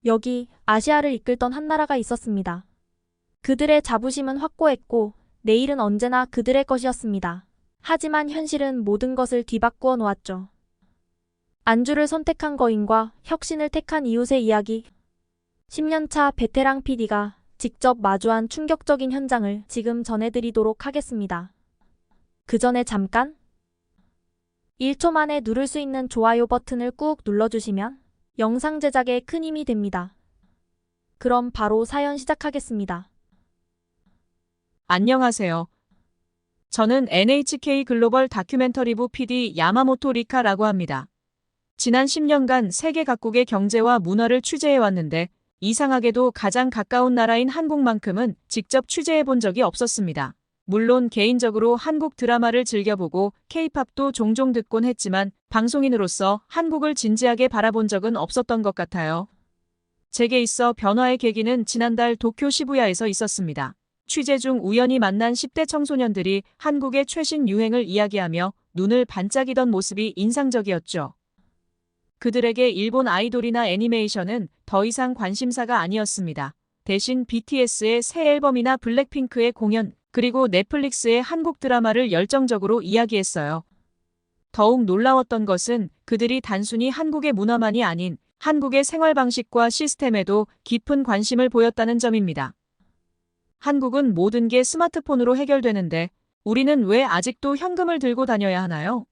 여기 아시아를 이끌던 한 나라가 있었습니다. 그들의 자부심은 확고했고 내일은 언제나 그들의 것이었습니다. 하지만 현실은 모든 것을 뒤바꾸어 놓았죠. 안주를 선택한 거인과 혁신을 택한 이웃의 이야기. 10년차 베테랑 PD가 직접 마주한 충격적인 현장을 지금 전해드리도록 하겠습니다. 그 전에 잠깐 1초 만에 누를 수 있는 좋아요 버튼을 꾹 눌러주시면 영상 제작에 큰 힘이 됩니다. 그럼 바로 사연 시작하겠습니다. 안녕하세요. 저는 NHK 글로벌 다큐멘터리부 PD 야마모토 리카라고 합니다. 지난 10년간 세계 각국의 경제와 문화를 취재해왔는데 이상하게도 가장 가까운 나라인 한국만큼은 직접 취재해본 적이 없었습니다. 물론 개인적으로 한국 드라마를 즐겨보고 K-팝도 종종 듣곤 했지만 방송인으로서 한국을 진지하게 바라본 적은 없었던 것 같아요. 제게 있어 변화의 계기는 지난달 도쿄 시부야에서 있었습니다. 취재 중 우연히 만난 10대 청소년들이 한국의 최신 유행을 이야기하며 눈을 반짝이던 모습이 인상적이었죠. 그들에게 일본 아이돌이나 애니메이션은 더 이상 관심사가 아니었습니다. 대신 BTS의 새 앨범이나 블랙핑크의 공연, 그리고 넷플릭스의 한국 드라마를 열정적으로 이야기했어요. 더욱 놀라웠던 것은 그들이 단순히 한국의 문화만이 아닌 한국의 생활 방식과 시스템에도 깊은 관심을 보였다는 점입니다. 한국은 모든 게 스마트폰으로 해결되는데 우리는 왜 아직도 현금을 들고 다녀야 하나요?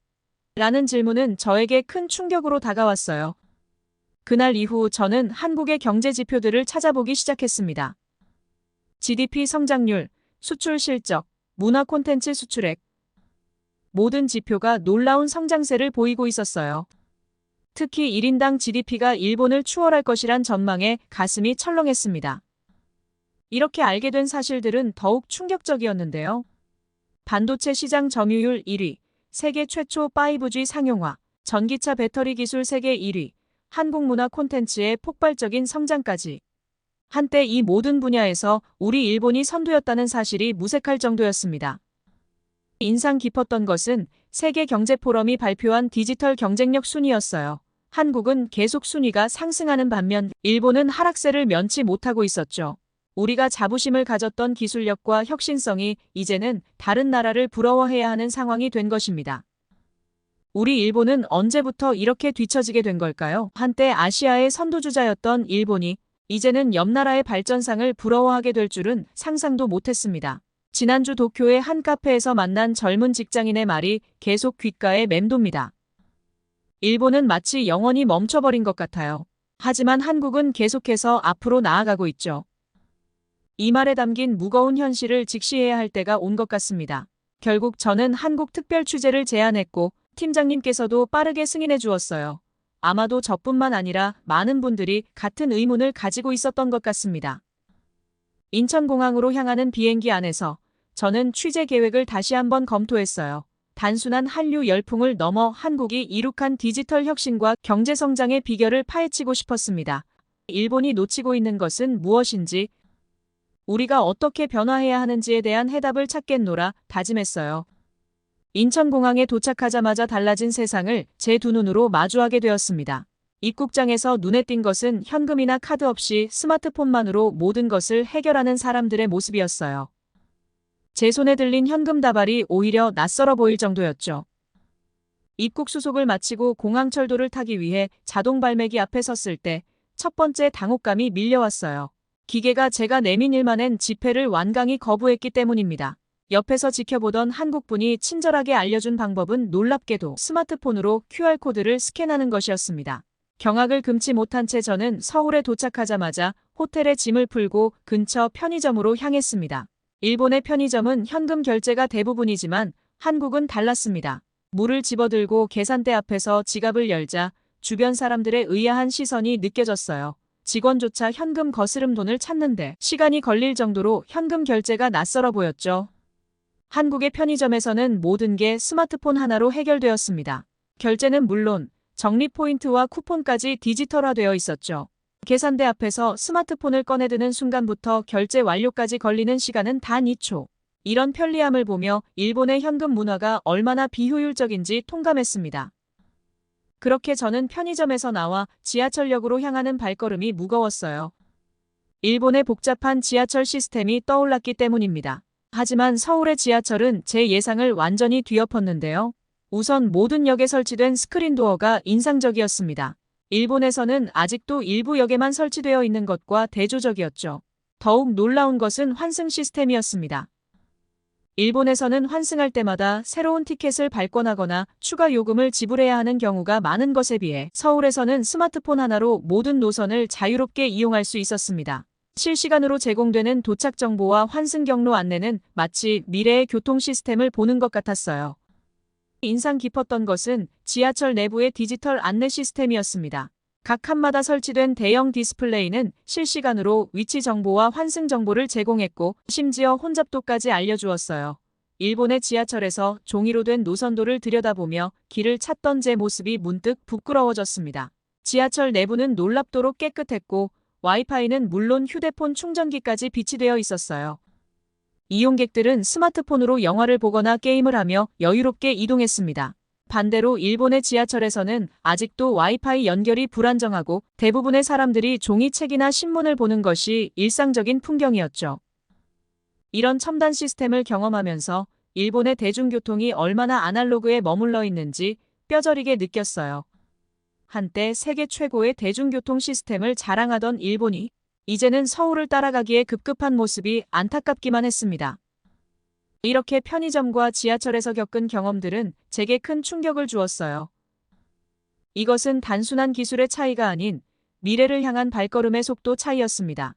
라는 질문은 저에게 큰 충격으로 다가왔어요. 그날 이후 저는 한국의 경제 지표들을 찾아보기 시작했습니다. GDP 성장률, 수출 실적, 문화 콘텐츠 수출액. 모든 지표가 놀라운 성장세를 보이고 있었어요. 특히 1인당 GDP가 일본을 추월할 것이란 전망에 가슴이 철렁했습니다. 이렇게 알게 된 사실들은 더욱 충격적이었는데요. 반도체 시장 점유율 1위, 세계 최초 5G 상용화, 전기차 배터리 기술 세계 1위, 한국 문화 콘텐츠의 폭발적인 성장까지. 한때 이 모든 분야에서 우리 일본이 선두였다는 사실이 무색할 정도였습니다. 인상 깊었던 것은 세계 경제 포럼이 발표한 디지털 경쟁력 순위였어요. 한국은 계속 순위가 상승하는 반면 일본은 하락세를 면치 못하고 있었죠. 우리가 자부심을 가졌던 기술력과 혁신성이 이제는 다른 나라를 부러워해야 하는 상황이 된 것입니다. 우리 일본은 언제부터 이렇게 뒤처지게 된 걸까요? 한때 아시아의 선두주자였던 일본이 이제는 옆 나라의 발전상을 부러워하게 될 줄은 상상도 못했습니다. 지난주 도쿄의 한 카페에서 만난 젊은 직장인의 말이 계속 귓가에 맴돕니다. 일본은 마치 영원히 멈춰버린 것 같아요. 하지만 한국은 계속해서 앞으로 나아가고 있죠. 이 말에 담긴 무거운 현실을 직시해야 할 때가 온 것 같습니다. 결국 저는 한국 특별 취재를 제안했고 팀장님께서도 빠르게 승인해 주었어요. 아마도 저뿐만 아니라 많은 분들이 같은 의문을 가지고 있었던 것 같습니다. 인천공항으로 향하는 비행기 안에서 저는 취재 계획을 다시 한번 검토했어요. 단순한 한류 열풍을 넘어 한국이 이룩한 디지털 혁신과 경제 성장의 비결을 파헤치고 싶었습니다. 일본이 놓치고 있는 것은 무엇인지, 우리가 어떻게 변화해야 하는지에 대한 해답을 찾겠노라 다짐했어요. 인천공항에 도착하자마자 달라진 세상을 제 두 눈으로 마주하게 되었습니다. 입국장에서 눈에 띈 것은 현금이나 카드 없이 스마트폰만으로 모든 것을 해결하는 사람들의 모습이었어요. 제 손에 들린 현금 다발이 오히려 낯설어 보일 정도였죠. 입국 수속을 마치고 공항 철도를 타기 위해 자동 발매기 앞에 섰을 때 첫 번째 당혹감이 밀려왔어요. 기계가 제가 내민 일만엔 지폐를 완강히 거부했기 때문입니다. 옆에서 지켜보던 한국분이 친절하게 알려준 방법은 놀랍게도 스마트폰으로 QR코드를 스캔하는 것이었습니다. 경악을 금치 못한 채 저는 서울에 도착하자마자 호텔에 짐을 풀고 근처 편의점으로 향했습니다. 일본의 편의점은 현금 결제가 대부분이지만 한국은 달랐습니다. 물을 집어들고 계산대 앞에서 지갑을 열자 주변 사람들의 의아한 시선이 느껴졌어요. 직원조차 현금 거스름 돈을 찾는데 시간이 걸릴 정도로 현금 결제가 낯설어 보였죠. 한국의 편의점에서는 모든 게 스마트폰 하나로 해결되었습니다. 결제는 물론 적립 포인트와 쿠폰까지 디지털화되어 있었죠. 계산대 앞에서 스마트폰을 꺼내드는 순간부터 결제 완료까지 걸리는 시간은 단 2초. 이런 편리함을 보며 일본의 현금 문화가 얼마나 비효율적인지 통감했습니다. 그렇게 저는 편의점에서 나와 지하철역으로 향하는 발걸음이 무거웠어요. 일본의 복잡한 지하철 시스템이 떠올랐기 때문입니다. 하지만 서울의 지하철은 제 예상을 완전히 뒤엎었는데요. 우선 모든 역에 설치된 스크린 도어가 인상적이었습니다. 일본에서는 아직도 일부 역에만 설치되어 있는 것과 대조적이었죠. 더욱 놀라운 것은 환승 시스템이었습니다. 일본에서는 환승할 때마다 새로운 티켓을 발권하거나 추가 요금을 지불해야 하는 경우가 많은 것에 비해 서울에서는 스마트폰 하나로 모든 노선을 자유롭게 이용할 수 있었습니다. 실시간으로 제공되는 도착 정보와 환승 경로 안내는 마치 미래의 교통 시스템을 보는 것 같았어요. 인상 깊었던 것은 지하철 내부의 디지털 안내 시스템이었습니다. 각 칸마다 설치된 대형 디스플레이는 실시간으로 위치 정보와 환승 정보를 제공했고 심지어 혼잡도까지 알려주었어요. 일본의 지하철에서 종이로 된 노선도를 들여다보며 길을 찾던 제 모습이 문득 부끄러워졌습니다. 지하철 내부는 놀랍도록 깨끗했고 와이파이는 물론 휴대폰 충전기까지 비치되어 있었어요. 이용객들은 스마트폰으로 영화를 보거나 게임을 하며 여유롭게 이동했습니다. 반대로 일본의 지하철에서는 아직도 와이파이 연결이 불안정하고 대부분의 사람들이 종이책이나 신문을 보는 것이 일상적인 풍경이었죠. 이런 첨단 시스템을 경험하면서 일본의 대중교통이 얼마나 아날로그에 머물러 있는지 뼈저리게 느꼈어요. 한때 세계 최고의 대중교통 시스템을 자랑하던 일본이 이제는 서울을 따라가기에 급급한 모습이 안타깝기만 했습니다. 이렇게 편의점과 지하철에서 겪은 경험들은 제게 큰 충격을 주었어요. 이것은 단순한 기술의 차이가 아닌 미래를 향한 발걸음의 속도 차이였습니다.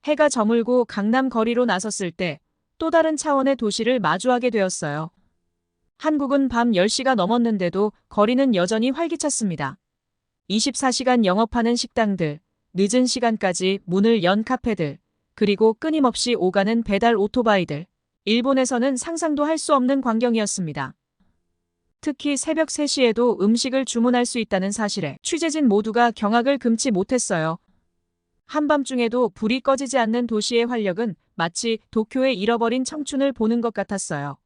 해가 저물고 강남 거리로 나섰을 때 또 다른 차원의 도시를 마주하게 되었어요. 한국은 밤 10시가 넘었는데도 거리는 여전히 활기찼습니다. 24시간 영업하는 식당들, 늦은 시간까지 문을 연 카페들, 그리고 끊임없이 오가는 배달 오토바이들. 일본에서는 상상도 할 수 없는 광경이었습니다. 특히 새벽 3시에도 음식을 주문할 수 있다는 사실에 취재진 모두가 경악을 금치 못했어요. 한밤중에도 불이 꺼지지 않는 도시의 활력은 마치 도쿄의 잃어버린 청춘을 보는 것 같았어요.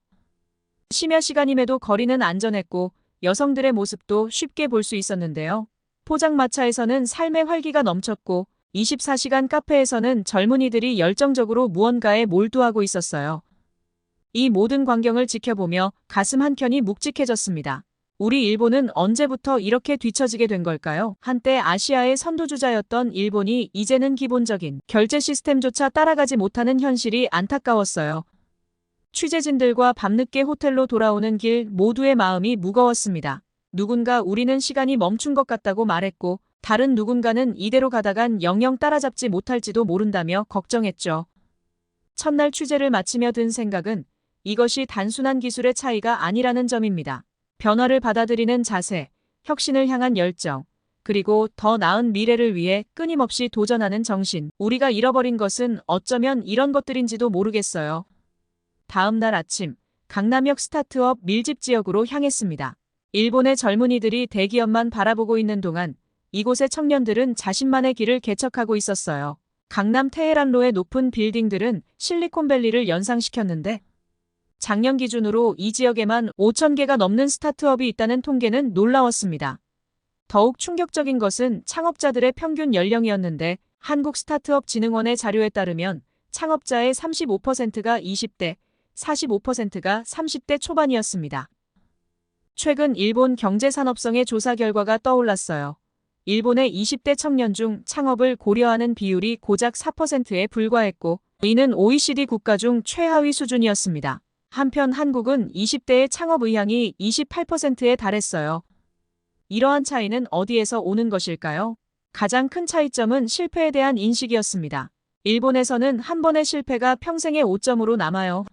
심야 시간임에도 거리는 안전했고 여성들의 모습도 쉽게 볼 수 있었는데요. 포장마차에서는 삶의 활기가 넘쳤고 24시간 카페에서는 젊은이들이 열정적으로 무언가에 몰두하고 있었어요. 이 모든 광경을 지켜보며 가슴 한켠이 묵직해졌습니다. 우리 일본은 언제부터 이렇게 뒤처지게 된 걸까요? 한때 아시아의 선두주자였던 일본이 이제는 기본적인 결제 시스템조차 따라가지 못하는 현실이 안타까웠어요. 취재진들과 밤늦게 호텔로 돌아오는 길 모두의 마음이 무거웠습니다. 누군가 우리는 시간이 멈춘 것 같다고 말했고 다른 누군가는 이대로 가다간 영영 따라잡지 못할지도 모른다며 걱정했죠. 첫날 취재를 마치며 든 생각은 이것이 단순한 기술의 차이가 아니라는 점입니다. 변화를 받아들이는 자세, 혁신을 향한 열정, 그리고 더 나은 미래를 위해 끊임없이 도전하는 정신. 우리가 잃어버린 것은 어쩌면 이런 것들인지도 모르겠어요. 다음 날 아침, 강남역 스타트업 밀집 지역으로 향했습니다. 일본의 젊은이들이 대기업만 바라보고 있는 동안 이곳의 청년들은 자신만의 길을 개척하고 있었어요. 강남 테헤란로의 높은 빌딩들은 실리콘밸리를 연상시켰는데 작년 기준으로 이 지역에만 5,000개가 넘는 스타트업이 있다는 통계는 놀라웠습니다. 더욱 충격적인 것은 창업자들의 평균 연령이었는데 한국스타트업진흥원의 자료에 따르면 창업자의 35%가 20대, 45%가 30대 초반이었습니다. 최근 일본 경제산업성의 조사 결과가 떠올랐어요. 일본의 20대 청년 중 창업을 고려하는 비율이 고작 4%에 불과했고 이는 OECD 국가 중 최하위 수준이었습니다. 한편 한국은 20대의 창업 의향이 28%에 달했어요. 이러한 차이는 어디에서 오는 것일까요? 가장 큰 차이점은 실패에 대한 인식이었습니다. 일본에서는 한 번의 실패가 평생의 오점으로 남아요.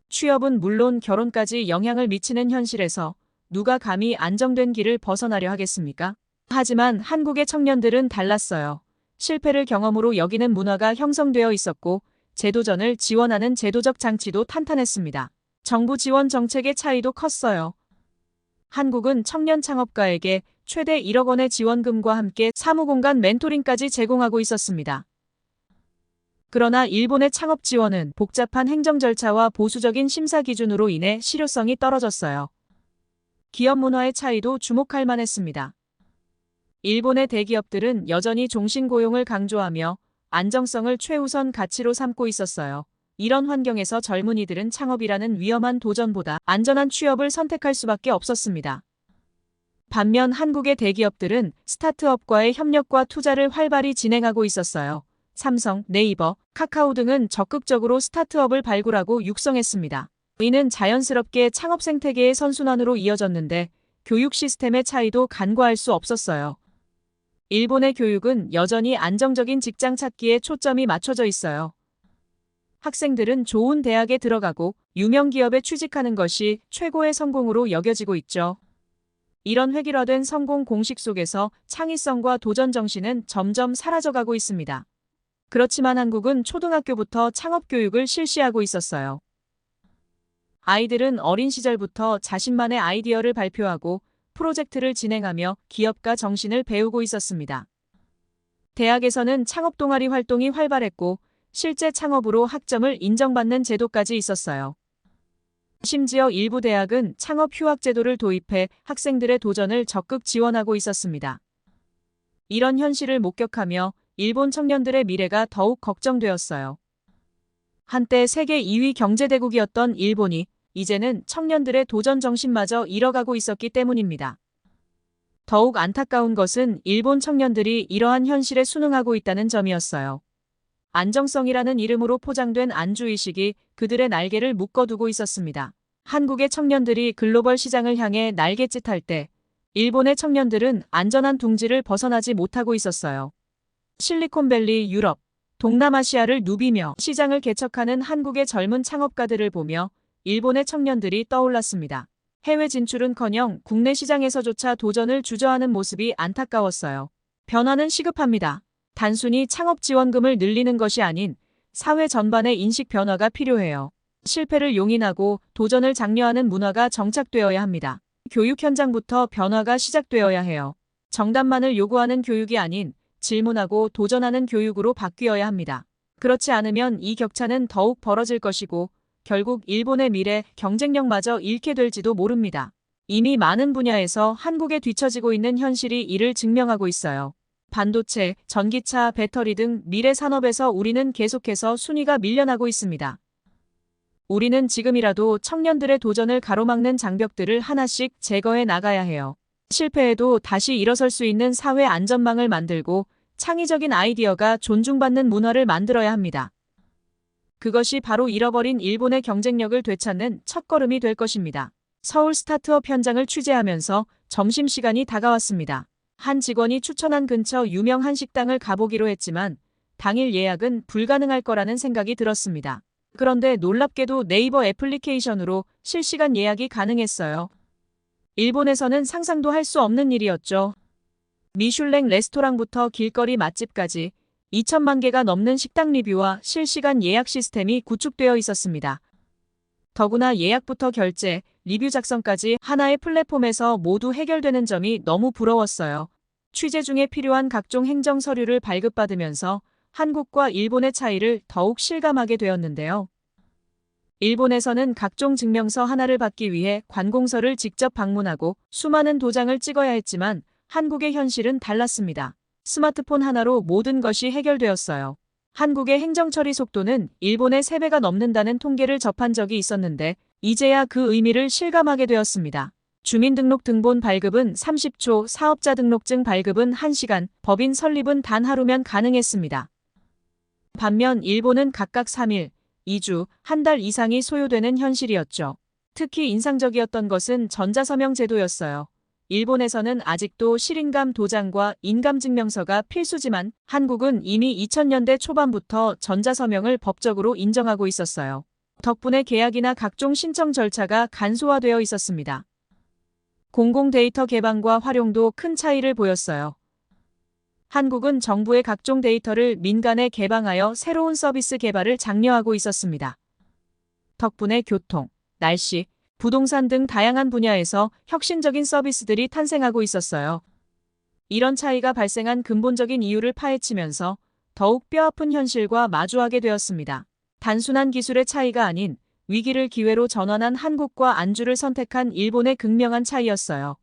취업은 물론 결혼까지 영향을 미치는 현실에서 누가 감히 안정된 길을 벗어나려 하겠습니까? 하지만 한국의 청년들은 달랐어요. 실패를 경험으로 여기는 문화가 형성되어 있었고 재도전을 지원하는 제도적 장치도 탄탄했습니다. 정부 지원 정책의 차이도 컸어요. 한국은 청년 창업가에게 최대 1억 원의 지원금과 함께 사무공간 멘토링까지 제공하고 있었습니다. 그러나 일본의 창업 지원은 복잡한 행정 절차와 보수적인 심사 기준으로 인해 실효성이 떨어졌어요. 기업 문화의 차이도 주목할 만했습니다. 일본의 대기업들은 여전히 종신 고용을 강조하며 안정성을 최우선 가치로 삼고 있었어요. 이런 환경에서 젊은이들은 창업이라는 위험한 도전보다 안전한 취업을 선택할 수밖에 없었습니다. 반면 한국의 대기업들은 스타트업과의 협력과 투자를 활발히 진행하고 있었어요. 삼성, 네이버, 카카오 등은 적극적으로 스타트업을 발굴하고 육성했습니다. 이는 자연스럽게 창업 생태계의 선순환으로 이어졌는데 교육 시스템의 차이도 간과할 수 없었어요. 일본의 교육은 여전히 안정적인 직장 찾기에 초점이 맞춰져 있어요. 학생들은 좋은 대학에 들어가고 유명 기업에 취직하는 것이 최고의 성공으로 여겨지고 있죠. 이런 획일화된 성공 공식 속에서 창의성과 도전 정신은 점점 사라져가고 있습니다. 그렇지만 한국은 초등학교부터 창업 교육을 실시하고 있었어요. 아이들은 어린 시절부터 자신만의 아이디어를 발표하고 프로젝트를 진행하며 기업가 정신을 배우고 있었습니다. 대학에서는 창업 동아리 활동이 활발했고 실제 창업으로 학점을 인정받는 제도까지 있었어요. 심지어 일부 대학은 창업 휴학 제도를 도입해 학생들의 도전을 적극 지원하고 있었습니다. 이런 현실을 목격하며 일본 청년들의 미래가 더욱 걱정되었어요. 한때 세계 2위 경제대국이었던 일본이 이제는 청년들의 도전 정신마저 잃어가고 있었기 때문입니다. 더욱 안타까운 것은 일본 청년들이 이러한 현실에 순응하고 있다는 점이었어요. 안정성이라는 이름으로 포장된 안주의식이 그들의 날개를 묶어두고 있었습니다. 한국의 청년들이 글로벌 시장을 향해 날갯짓할 때 일본의 청년들은 안전한 둥지를 벗어나지 못하고 있었어요. 실리콘밸리, 유럽, 동남아시아를 누비며 시장을 개척하는 한국의 젊은 창업가들을 보며 일본의 청년들이 떠올랐습니다. 해외 진출은커녕 국내 시장에서조차 도전을 주저하는 모습이 안타까웠어요. 변화는 시급합니다. 단순히 창업 지원금을 늘리는 것이 아닌 사회 전반의 인식 변화가 필요해요. 실패를 용인하고 도전을 장려하는 문화가 정착되어야 합니다. 교육 현장부터 변화가 시작되어야 해요. 정답만을 요구하는 교육이 아닌 질문하고 도전하는 교육으로 바뀌어야 합니다. 그렇지 않으면 이 격차는 더욱 벌어질 것이고 결국 일본의 미래 경쟁력마저 잃게 될지도 모릅니다. 이미 많은 분야에서 한국에 뒤처지고 있는 현실이 이를 증명하고 있어요. 반도체, 전기차, 배터리 등 미래 산업에서 우리는 계속해서 순위가 밀려나고 있습니다. 우리는 지금이라도 청년들의 도전을 가로막는 장벽들을 하나씩 제거해 나가야 해요. 실패해도 다시 일어설 수 있는 사회 안전망을 만들고 창의적인 아이디어가 존중받는 문화를 만들어야 합니다. 그것이 바로 잃어버린 일본의 경쟁력을 되찾는 첫걸음이 될 것입니다. 서울 스타트업 현장을 취재하면서 점심시간이 다가왔습니다. 한 직원이 추천한 근처 유명 한식당을 가보기로 했지만 당일 예약은 불가능할 거라는 생각이 들었습니다. 그런데 놀랍게도 네이버 애플리케이션으로 실시간 예약이 가능했어요. 일본에서는 상상도 할 수 없는 일이었죠. 미슐랭 레스토랑부터 길거리 맛집까지 2천만 개가 넘는 식당 리뷰와 실시간 예약 시스템이 구축되어 있었습니다. 더구나 예약부터 결제, 리뷰 작성까지 하나의 플랫폼에서 모두 해결되는 점이 너무 부러웠어요. 취재 중에 필요한 각종 행정 서류를 발급받으면서 한국과 일본의 차이를 더욱 실감하게 되었는데요. 일본에서는 각종 증명서 하나를 받기 위해 관공서를 직접 방문하고 수많은 도장을 찍어야 했지만 한국의 현실은 달랐습니다. 스마트폰 하나로 모든 것이 해결되었어요. 한국의 행정 처리 속도는 일본의 3배가 넘는다는 통계를 접한 적이 있었는데 이제야 그 의미를 실감하게 되었습니다. 주민등록 등본 발급은 30초, 사업자 등록증 발급은 1시간, 법인 설립은 단 하루면 가능했습니다. 반면 일본은 각각 3일, 2주, 한 달 이상이 소요되는 현실이었죠. 특히 인상적이었던 것은 전자서명 제도였어요. 일본에서는 아직도 실인감 도장과 인감증명서가 필수지만 한국은 이미 2000년대 초반부터 전자서명을 법적으로 인정하고 있었어요. 덕분에 계약이나 각종 신청 절차가 간소화되어 있었습니다. 공공 데이터 개방과 활용도 큰 차이를 보였어요. 한국은 정부의 각종 데이터를 민간에 개방하여 새로운 서비스 개발을 장려하고 있었습니다. 덕분에 교통, 날씨, 부동산 등 다양한 분야에서 혁신적인 서비스들이 탄생하고 있었어요. 이런 차이가 발생한 근본적인 이유를 파헤치면서 더욱 뼈아픈 현실과 마주하게 되었습니다. 단순한 기술의 차이가 아닌 위기를 기회로 전환한 한국과 안주를 선택한 일본의 극명한 차이였어요.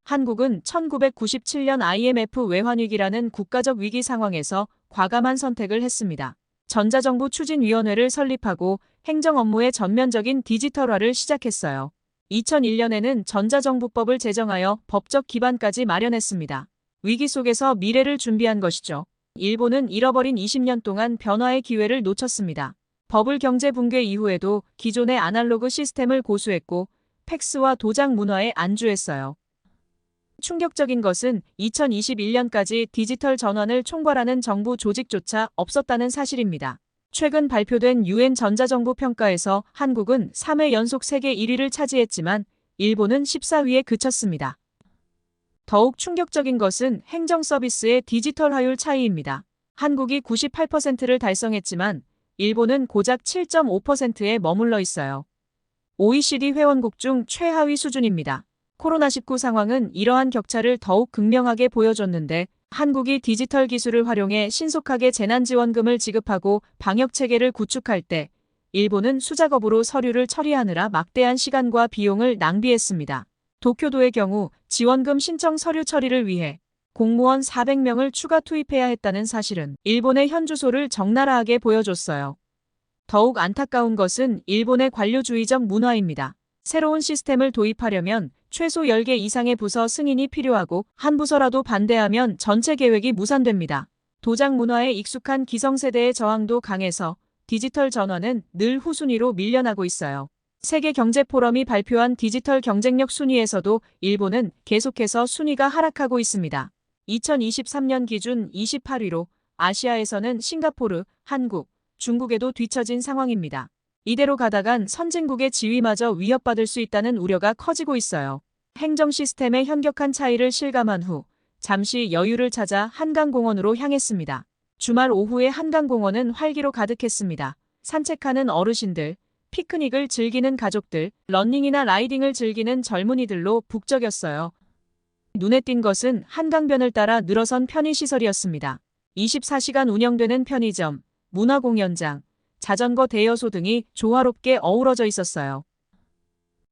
한국은 1997년 IMF 외환위기라는 국가적 위기 상황에서 과감한 선택을 했습니다. 전자정부 추진위원회를 설립하고 행정 업무의 전면적인 디지털화를 시작했어요. 2001년에는 전자정부법을 제정하여 법적 기반까지 마련했습니다. 위기 속에서 미래를 준비한 것이죠. 일본은 잃어버린 20년 동안 변화의 기회를 놓쳤습니다. 버블 경제 붕괴 이후에도 기존의 아날로그 시스템을 고수했고 팩스와 도장 문화에 안주했어요. 충격적인 것은 2021년까지 디지털 전환을 총괄하는 정부 조직조차 없었다는 사실입니다. 최근 발표된 UN 전자정부 평가에서 한국은 3회 연속 세계 1위를 차지했지만 일본은 14위에 그쳤습니다. 더욱 충격적인 것은 행정 서비스의 디지털 화율 차이입니다. 한국이 98%를 달성했지만 일본은 고작 7.5%에 머물러 있어요. OECD 회원국 중 최하위 수준입니다. 코로나19 상황은 이러한 격차를 더욱 극명하게 보여줬는데 한국이 디지털 기술을 활용해 신속하게 재난지원금을 지급하고 방역체계를 구축할 때 일본은 수작업으로 서류를 처리하느라 막대한 시간과 비용을 낭비했습니다. 도쿄도의 경우 지원금 신청 서류 처리를 위해 공무원 400명을 추가 투입해야 했다는 사실은 일본의 현 주소를 적나라하게 보여줬어요. 더욱 안타까운 것은 일본의 관료주의적 문화입니다. 새로운 시스템을 도입하려면 최소 10개 이상의 부서 승인이 필요하고 한 부서라도 반대하면 전체 계획이 무산됩니다. 도장 문화에 익숙한 기성세대의 저항도 강해서 디지털 전환은 늘 후순위로 밀려나고 있어요. 세계경제포럼이 발표한 디지털 경쟁력 순위에서도 일본은 계속해서 순위가 하락하고 있습니다. 2023년 기준 28위로 아시아에서는 싱가포르, 한국, 중국에도 뒤처진 상황입니다. 이대로 가다간 선진국의 지위마저 위협받을 수 있다는 우려가 커지고 있어요. 행정 시스템의 현격한 차이를 실감한 후 잠시 여유를 찾아 한강공원으로 향했습니다. 주말 오후에 한강공원은 활기로 가득했습니다. 산책하는 어르신들, 피크닉을 즐기는 가족들, 러닝이나 라이딩을 즐기는 젊은이들로 북적였어요. 눈에 띈 것은 한강변을 따라 늘어선 편의시설이었습니다. 24시간 운영되는 편의점, 문화공연장, 자전거 대여소 등이 조화롭게 어우러져 있었어요.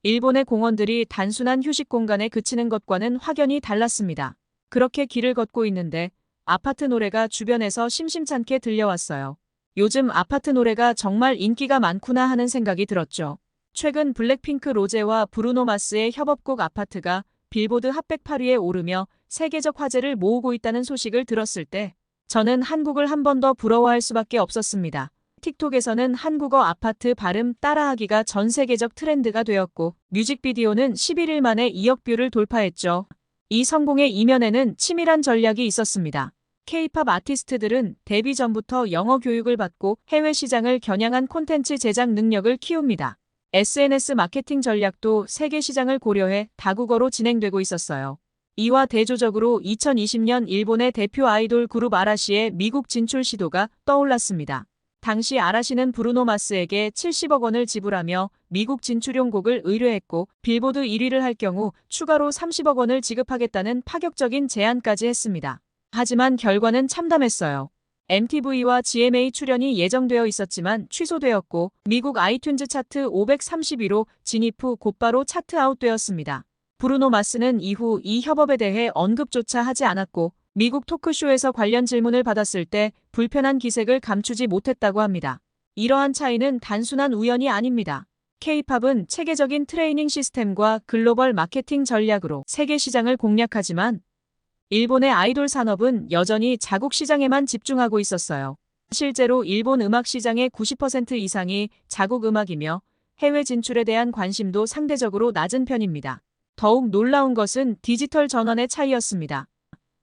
일본의 공원들이 단순한 휴식 공간에 그치는 것과는 확연히 달랐습니다. 그렇게 길을 걷고 있는데 아파트 노래가 주변에서 심심찮게 들려왔어요. 요즘 아파트 노래가 정말 인기가 많구나 하는 생각이 들었죠. 최근 블랙핑크 로제와 브루노 마스의 협업곡 아파트가 빌보드 핫100 8위에 오르며 세계적 화제를 모으고 있다는 소식을 들었을 때 저는 한국을 한 번 더 부러워할 수밖에 없었습니다. 틱톡에서는 한국어 아파트 발음 따라하기가 전 세계적 트렌드가 되었고 뮤직비디오는 11일 만에 2억 뷰를 돌파했죠. 이 성공의 이면에는 치밀한 전략이 있었습니다. K-팝 아티스트들은 데뷔 전부터 영어 교육을 받고 해외 시장을 겨냥한 콘텐츠 제작 능력을 키웁니다. SNS 마케팅 전략도 세계 시장을 고려해 다국어로 진행되고 있었어요. 이와 대조적으로 2020년 일본의 대표 아이돌 그룹 아라시의 미국 진출 시도가 떠올랐습니다. 당시 아라시는 브루노 마스에게 70억 원을 지불하며 미국 진출용 곡을 의뢰했고 빌보드 1위를 할 경우 추가로 30억 원을 지급하겠다는 파격적인 제안까지 했습니다. 하지만 결과는 참담했어요. MTV와 GMA 출연이 예정되어 있었지만 취소되었고 미국 아이튠즈 차트 530위로 진입 후 곧바로 차트 아웃되었습니다. 브루노 마스는 이후 이 협업에 대해 언급조차 하지 않았고 미국 토크쇼에서 관련 질문을 받았을 때 불편한 기색을 감추지 못했다고 합니다. 이러한 차이는 단순한 우연이 아닙니다. K-팝은 체계적인 트레이닝 시스템과 글로벌 마케팅 전략으로 세계 시장을 공략하지만 일본의 아이돌 산업은 여전히 자국 시장에만 집중하고 있었어요. 실제로 일본 음악 시장의 90% 이상이 자국 음악이며 해외 진출에 대한 관심도 상대적으로 낮은 편입니다. 더욱 놀라운 것은 디지털 전환의 차이였습니다.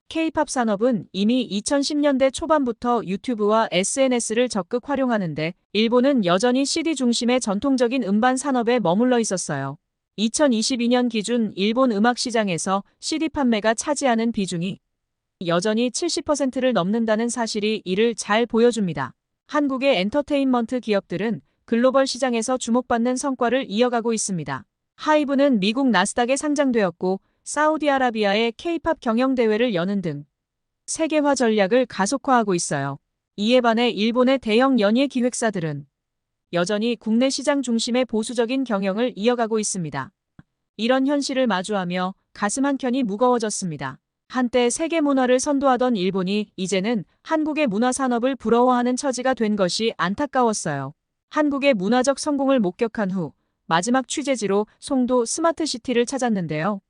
K-팝 산업은 이미 2010년대 초반부터 유튜브와 SNS를 적극 활용하는데 일본은 여전히 CD 중심의 전통적인 음반 산업에 머물러 있었어요. 2022년 기준 일본 음악 시장에서 CD 판매가 차지하는 비중이 여전히 70%를 넘는다는 사실이 이를 잘 보여줍니다. 한국의 엔터테인먼트 기업들은 글로벌 시장에서 주목받는 성과를 이어가고 있습니다. 하이브는 미국 나스닥에 상장되었고 사우디아라비아의 K-팝 경영대회를 여는 등 세계화 전략을 가속화하고 있어요. 이에 반해 일본의 대형 연예 기획사들은 여전히 국내 시장 중심의 보수적인 경영을 이어가고 있습니다. 이런 현실을 마주하며 가슴 한켠이 무거워졌습니다. 한때 세계 문화를 선도하던 일본이 이제는 한국의 문화 산업을 부러워하는 처지가 된 것이 안타까웠어요. 한국의 문화적 성공을 목격한 후 마지막 취재지로 송도 스마트시티를 찾았는데요.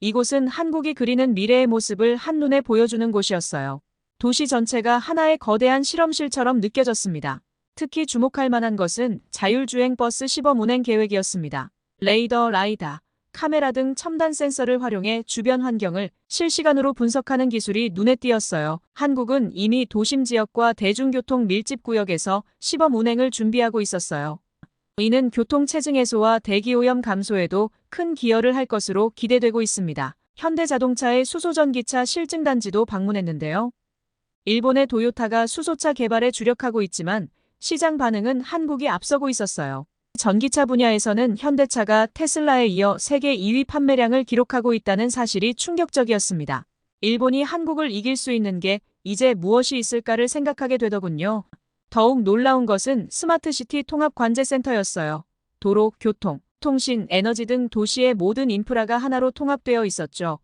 이곳은 한국이 그리는 미래의 모습을 한눈에 보여주는 곳이었어요. 도시 전체가 하나의 거대한 실험실처럼 느껴졌습니다. 특히 주목할 만한 것은 자율주행 버스 시범 운행 계획이었습니다. 레이더, 라이다, 카메라 등 첨단 센서를 활용해 주변 환경을 실시간으로 분석하는 기술이 눈에 띄었어요. 한국은 이미 도심 지역과 대중교통 밀집 구역에서 시범 운행을 준비하고 있었어요. 이는 교통 체증 해소와 대기오염 감소에도 큰 기여를 할 것으로 기대되고 있습니다. 현대자동차의 수소전기차 실증단지도 방문했는데요. 일본의 도요타가 수소차 개발에 주력하고 있지만 시장 반응은 한국이 앞서고 있었어요. 전기차 분야에서는 현대차가 테슬라에 이어 세계 2위 판매량을 기록하고 있다는 사실이 충격적이었습니다. 일본이 한국을 이길 수 있는 게 이제 무엇이 있을까를 생각하게 되더군요. 더욱 놀라운 것은 스마트시티 통합관제센터였어요. 도로, 교통, 통신, 에너지 등 도시의 모든 인프라가 하나로 통합되어 있었죠.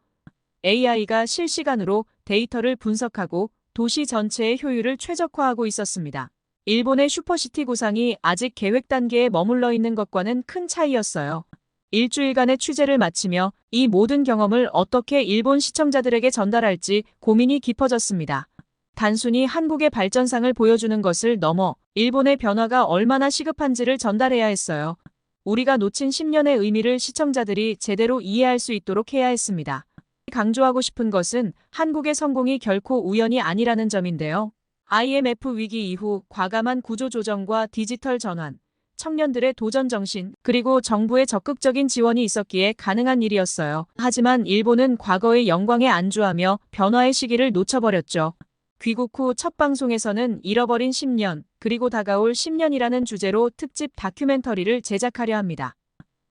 AI가 실시간으로 데이터를 분석하고 도시 전체의 효율을 최적화하고 있었습니다. 일본의 슈퍼시티 구상이 아직 계획 단계에 머물러 있는 것과는 큰 차이였어요. 일주일간의 취재를 마치며 이 모든 경험을 어떻게 일본 시청자들에게 전달할지 고민이 깊어졌습니다. 단순히 한국의 발전상을 보여주는 것을 넘어 일본의 변화가 얼마나 시급한지를 전달해야 했어요. 우리가 놓친 10년의 의미를 시청자들이 제대로 이해할 수 있도록 해야 했습니다. 강조하고 싶은 것은 한국의 성공이 결코 우연이 아니라는 점인데요. IMF 위기 이후 과감한 구조조정과 디지털 전환, 청년들의 도전 정신, 그리고 정부의 적극적인 지원이 있었기에 가능한 일이었어요. 하지만 일본은 과거의 영광에 안주하며 변화의 시기를 놓쳐버렸죠. 귀국 후 첫 방송에서는 잃어버린 10년, 그리고 다가올 10년이라는 주제로 특집 다큐멘터리를 제작하려 합니다.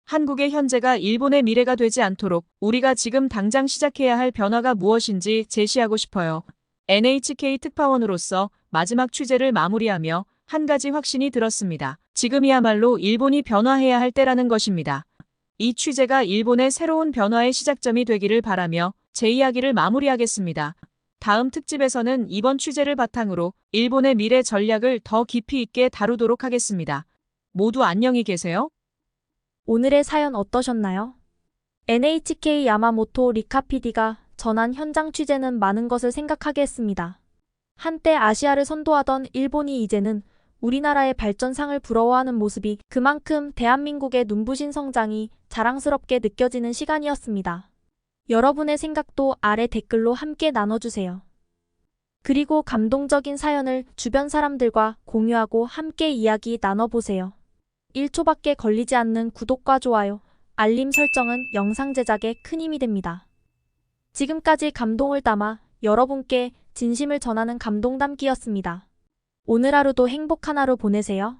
한국의 현재가 일본의 미래가 되지 않도록 우리가 지금 당장 시작해야 할 변화가 무엇인지 제시하고 싶어요. NHK 특파원으로서 마지막 취재를 마무리하며 한 가지 확신이 들었습니다. 지금이야말로 일본이 변화해야 할 때라는 것입니다. 이 취재가 일본의 새로운 변화의 시작점이 되기를 바라며 제 이야기를 마무리하겠습니다. 다음 특집에서는 이번 취재를 바탕으로 일본의 미래 전략을 더 깊이 있게 다루도록 하겠습니다. 모두 안녕히 계세요. 오늘의 사연 어떠셨나요? NHK 야마모토 리카 PD가 전한 현장 취재는 많은 것을 생각하게 했습니다. 한때 아시아를 선도하던 일본이 이제는 우리나라의 발전상을 부러워하는 모습이 그만큼 대한민국의 눈부신 성장이 자랑스럽게 느껴지는 시간이었습니다. 여러분의 생각도 아래 댓글로 함께 나눠주세요. 그리고 감동적인 사연을 주변 사람들과 공유하고 함께 이야기 나눠보세요. 1초밖에 걸리지 않는 구독과 좋아요, 알림 설정은 영상 제작에 큰 힘이 됩니다. 지금까지 감동을 담아 여러분께 진심을 전하는 감동담기였습니다. 오늘 하루도 행복한 하루 보내세요.